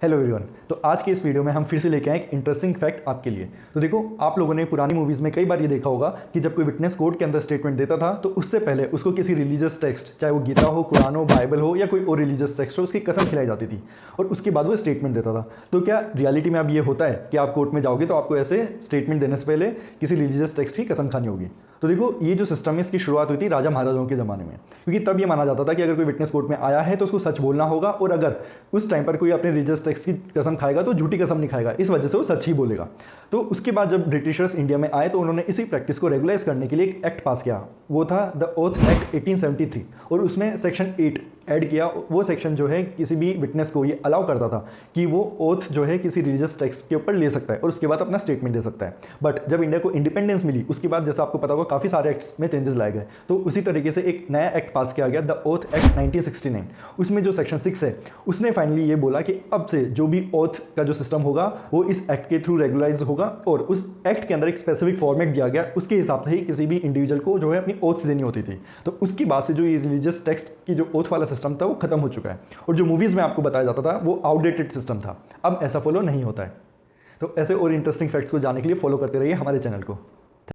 Hello everyone. तो आज के इस वीडियो में हम फिर से लेके आए एक इंटरेस्टिंग फैक्ट आपके लिए। तो देखो, आप लोगों ने पुरानी मूवीज़ में कई बार ये देखा होगा कि जब कोई विटनेस कोर्ट के अंदर स्टेटमेंट देता था तो उससे पहले उसको किसी रिलीजियस टेक्स्ट, चाहे वो गीता हो, कुरान हो, बाइबल हो या कोई और रिलीजियस टेक्स्ट हो, उसकी कसम खिलाई जाती थी और उसके बाद वो स्टेटमेंट देता था। तो क्या रियलिटी में अब ये होता है कि आप कोर्ट में जाओगे तो आपको ऐसे स्टेटमेंट देने से पहले किसी रिलीजियस टेक्स्ट की कसम खानी होगी? तो देखो, ये जो सिस्टम है इसकी शुरुआत हुई थी राजा महाराजाओं के ज़माने में, क्योंकि तब ये माना जाता था कि अगर कोई विटनेस कोर्ट में आया है तो उसको सच बोलना होगा, और अगर उस टाइम पर कोई अपने रिलीजियस टेक्स्ट की कसम खाएगा तो झूठी कसम नहीं खाएगा, इस वजह से वो सच ही बोलेगा। तो उसके बाद जब ब्रिटिशर्स इंडिया में आए तो उन्होंने इसी प्रैक्टिस को रेगुलाइज करने के लिए एक एक्ट पास किया। वो था द ओथ एक्ट 1873, और उसमें सेक्शन 8 ऐड किया। वो सेक्शन जो है किसी भी विटनेस को ये अलाउ करता था कि वो ओथ जो है किसी रिलीजियस टेक्स्ट के ऊपर ले सकता है और उसके बाद अपना स्टेटमेंट दे सकता है। बट जब इंडिया को इंडिपेंडेंस मिली उसके बाद, जैसा आपको पता होगा, काफ़ी सारे एक्ट्स में चेंजेस लाए गए। तो उसी तरीके से एक नया एक्ट पास किया गया, द ओथ एक्ट 1969। उसमें जो सेक्शन 6 है उसने फाइनली ये बोला कि अब से जो भी ओथ का जो सिस्टम होगा वो इस एक्ट के थ्रू रेगुलाइज होगा, और उस एक्ट के अंदर एक स्पेसिफिक फॉर्मेट दिया गया, उसके हिसाब से ही किसी भी इंडिविजुअल को जो है अपनी ओथ देनी होती थी। तो उसकी बाद से जो ये रिलीजियस टेक्स्ट की जो ओथ वाला सिस्टम था वो खत्म हो चुका है, और जो मूवीज़ में आपको बताया जाता था वो आउटडेटेड सिस्टम था। अब ऐसा फॉलो नहीं होता है। तो ऐसे और इंटरेस्टिंग फैक्ट्स को जानने के लिए फॉलो करते रहिए हमारे चैनल को।